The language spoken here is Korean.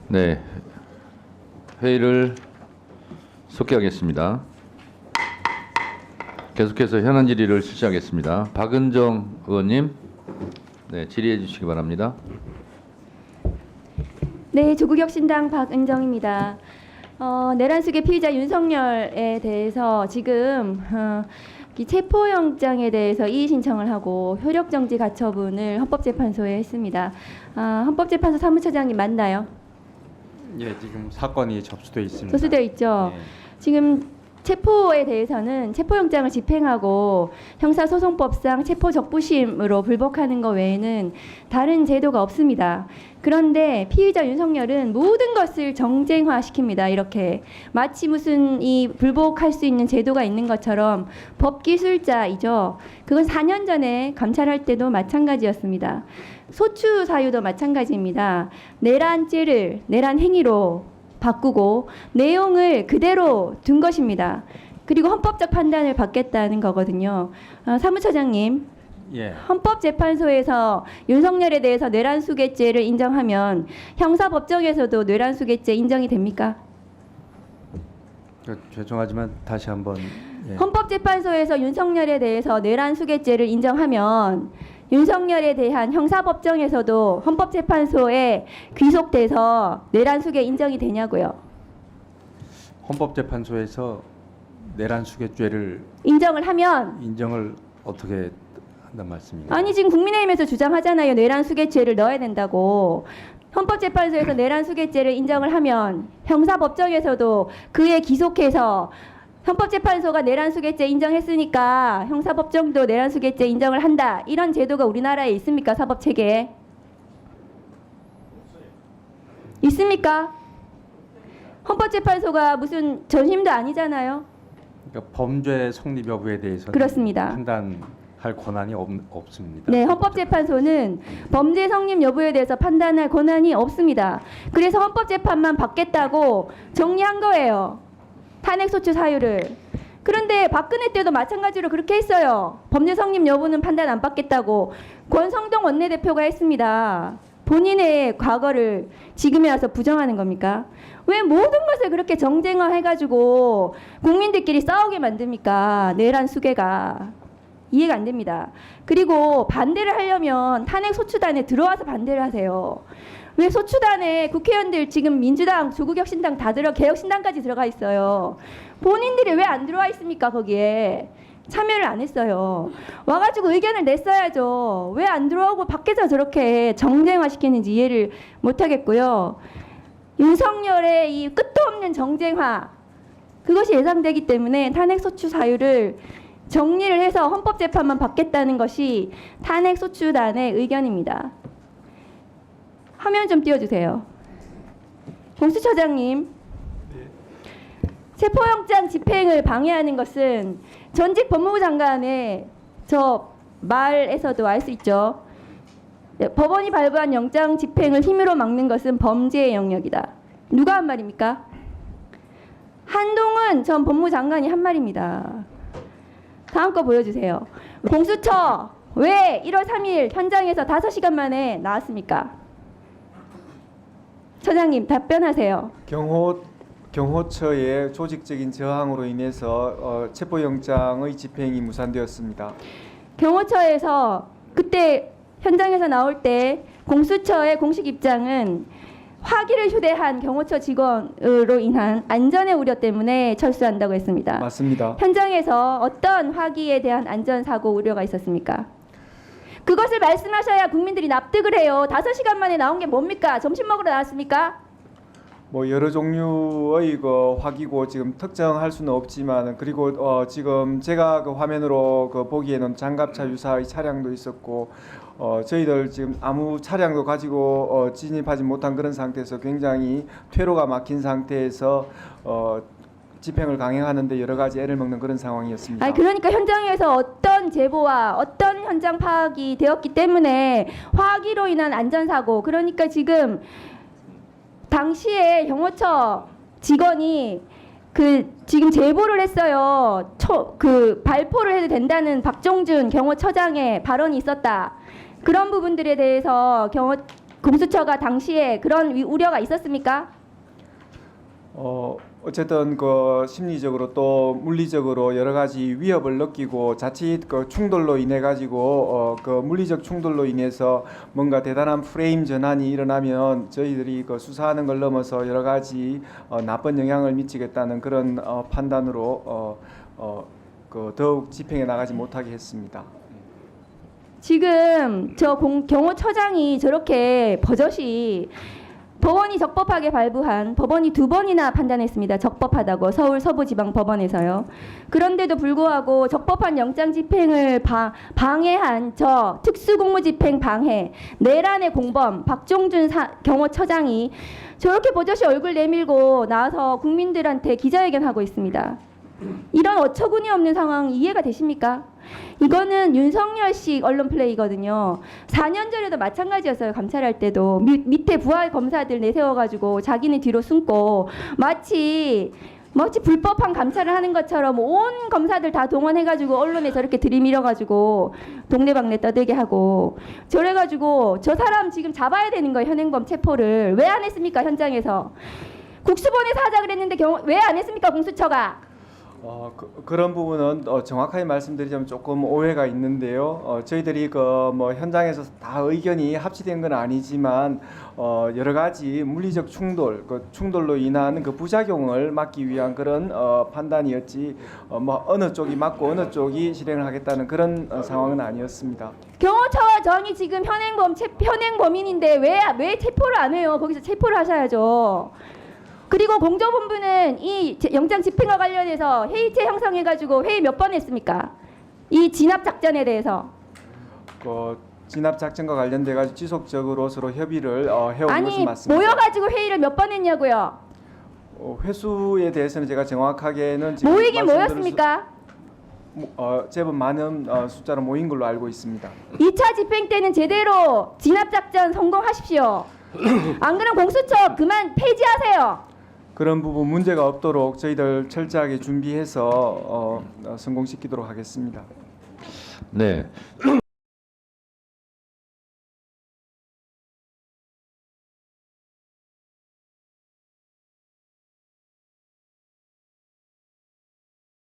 네, 회의를 속기하겠습니다. 계속해서 현안 질의를 실시하겠습니다. 박은정 의원님, 네, 질의해 주시기 바랍니다. 네, 조국혁신당 박은정입니다. 내란숙의 피의자 윤석열에 대해서 지금 이 체포영장에 대해서 이의 신청을 하고 효력정지 가처분을 헌법재판소에 했습니다. 헌법재판소 사무처장님 맞나요? 예, 지금 사건이 접수돼 있습니다. 접수되어 있죠. 예. 지금 체포에 대해서는 체포영장을 집행하고 형사소송법상 체포적부심으로 불복하는 것 외에는 다른 제도가 없습니다. 그런데 피의자 윤석열은 모든 것을 정쟁화시킵니다. 이렇게 마치 무슨 이 불복할 수 있는 제도가 있는 것처럼 법기술자이죠. 그건 4년 전에 감찰할 때도 마찬가지였습니다. 소추 사유도 마찬가지입니다. 내란죄를 내란 행위로 바꾸고 내용을 그대로 둔 것입니다. 그리고 헌법적 판단을 받겠다는 거거든요. 사무처장님, 예. 헌법재판소에서 윤석열에 대해서 내란수괴죄를 인정하면 형사법정에서도 내란수괴죄 인정이 됩니까? 죄송하지만 다시 한번. 예. 헌법재판소에서 윤석열에 대해서 내란수괴죄를 인정하면 윤석열에 대한 형사법정에서도 헌법재판소에 귀속돼서 내란수괴 인정이 되냐고요. 헌법재판소에서 내란수괴죄를 인정을 하면 인정을 어떻게 한단 말씀입니까? 아니 지금 국민의힘에서 주장하잖아요. 내란수괴죄를 넣어야 된다고. 헌법재판소에서 내란수괴죄를 인정을 하면 형사법정에서도 그에 기속해서 헌법재판소가 내란수괴죄 인정했으니까 형사법정도 내란수괴죄 인정을 한다. 이런 제도가 우리나라에 있습니까? 사법체계에. 있습니까? 헌법재판소가 무슨 전심도 아니잖아요. 그러니까 범죄 성립 여부에 대해서 그렇습니다. 판단할 권한이 없습니다. 네, 헌법재판소는 범죄 성립 여부에 대해서 판단할 권한이 없습니다. 그래서 헌법재판만 받겠다고 정리한 거예요. 탄핵소추 사유를. 그런데 박근혜 때도 마찬가지로 그렇게 했어요. 범죄 성립 여부는 판단 안 받겠다고 권성동 원내대표가 했습니다. 본인의 과거를 지금에 와서 부정하는 겁니까? 왜 모든 것을 그렇게 정쟁화해가지고 국민들끼리 싸우게 만듭니까? 내란 수괴가. 이해가 안 됩니다. 그리고 반대를 하려면 탄핵소추단에 들어와서 반대를 하세요. 왜 소추단에 국회의원들 지금 민주당, 조국혁신당 다 개혁신당까지 들어가 있어요. 본인들이 왜 안 들어와 있습니까? 거기에. 참여를 안 했어요. 와가지고 의견을 냈어야죠. 왜 안 들어오고 밖에서 저렇게 정쟁화시키는지 이해를 못하겠고요. 윤석열의 이 끝도 없는 정쟁화, 그것이 예상되기 때문에 탄핵소추 사유를 정리를 해서 헌법재판만 받겠다는 것이 탄핵소추단의 의견입니다. 화면 좀 띄워주세요. 공수처장님, 체포영장 집행을 방해하는 것은 전직 법무부 장관의 저 말에서도 알 수 있죠. 법원이 발부한 영장 집행을 힘으로 막는 것은 범죄의 영역이다. 누가 한 말입니까? 한동훈 전 법무부 장관이 한 말입니다. 다음 거 보여주세요. 공수처 왜 1월 3일 현장에서 5시간 만에 나왔습니까? 처장님 답변하세요. 경호처의 조직적인 저항으로 인해서 체포영장의 집행이 무산되었습니다. 경호처에서 그때 현장에서 나올 때 공수처의 공식 입장은 화기를 휴대한 경호처 직원으로 인한 안전의 우려 때문에 철수한다고 했습니다. 맞습니다. 현장에서 어떤 화기에 대한 안전사고 우려가 있었습니까? 그것을 말씀하셔야 국민들이 납득을 해요. 5시간 만에 나온 게 뭡니까? 점심 먹으러 나왔습니까? 뭐 여러 종류의 그 화기고 지금 특정할 수는 없지만 그리고 지금 제가 그 화면으로 그 보기에는 장갑차 유사의 차량도 있었고 저희들 지금 아무 차량도 가지고 진입하지 못한 그런 상태에서 굉장히 퇴로가 막힌 상태에서 집행을 강행하는데 여러 가지 애를 먹는 그런 상황이었습니다. 아니 그러니까 현장에서 어떤 제보와 어떤 현장 파악이 되었기 때문에 화기로 인한 안전사고, 그러니까 지금 당시에 경호처 직원이 지금 제보를 했어요. 발포를 해도 된다는 박종준 경호처장의 발언이 있었다. 그런 부분들에 대해서 공수처가 당시에 그런 우려가 있었습니까? 어쨌든 그 심리적으로 또 물리적으로 여러 가지 위협을 느끼고 자칫 그 충돌로 인해 가지고 그 물리적 충돌로 인해서 뭔가 대단한 프레임 전환이 일어나면 저희들이 그 수사하는 걸 넘어서 여러 가지 나쁜 영향을 미치겠다는 그런 판단으로 그 더욱 집행해 나가지 못하게 했습니다. 지금 저 경호처장이 저렇게 버젓이 법원이 적법하게 발부한 법원이 2번이나 판단했습니다. 적법하다고 서울 서부지방법원에서요. 그런데도 불구하고 적법한 영장 집행을 방해한 저 특수공무집행 방해 내란의 공범 박종준 경호처장이 저렇게 버젓이 얼굴 내밀고 나와서 국민들한테 기자회견하고 있습니다. 이런 어처구니 없는 상황 이해가 되십니까? 이거는 윤석열식 언론 플레이거든요. 4년 전에도 마찬가지였어요. 감찰할 때도 밑에 부하 검사들 내세워가지고 자기는 뒤로 숨고 마치 불법한 감찰을 하는 것처럼 온 검사들 다 동원해가지고 언론에 저렇게 들이밀어가지고 동네방네 떠들게 하고 저래가지고 저 사람 지금 잡아야 되는 거예요. 현행범 체포를 왜 안 했습니까? 현장에서 국수본에서 하자 그랬는데 왜 안 했습니까? 공수처가. 그런 부분은 정확하게 말씀드리자면 조금 오해가 있는데요. 저희들이 그 뭐 현장에서 다 의견이 합치된 건 아니지만 여러 가지 물리적 충돌, 그 충돌로 인한 그 부작용을 막기 위한 그런 판단이었지 뭐 어느 쪽이 맞고 어느 쪽이 실행을 하겠다는 그런 상황은 아니었습니다. 경호처장이 지금 현행범인인데 왜 체포를 안 해요? 거기서 체포를 하셔야죠. 그리고 공조본부는 이 영장 집행과 관련해서 회의체 형성해가지고 회의 몇 번 했습니까? 이 진압 작전에 대해서. 그 진압 작전과 관련돼 가지고 지속적으로 서로 협의를 해온 것은 아니 맞습니다. 모여가지고 회의를 몇 번 했냐고요? 회수에 대해서는 제가 정확하게는 지금 모이긴 말씀드릴 모였습니까? 제법 많은 숫자로 모인 걸로 알고 있습니다. 2차 집행 때는 제대로 진압 작전 성공하십시오. 안 그러면 공수처 그만 폐지하세요. 그런 부분 문제가 없도록 저희들 철저하게 준비해서 성공시키도록 하겠습니다. 네.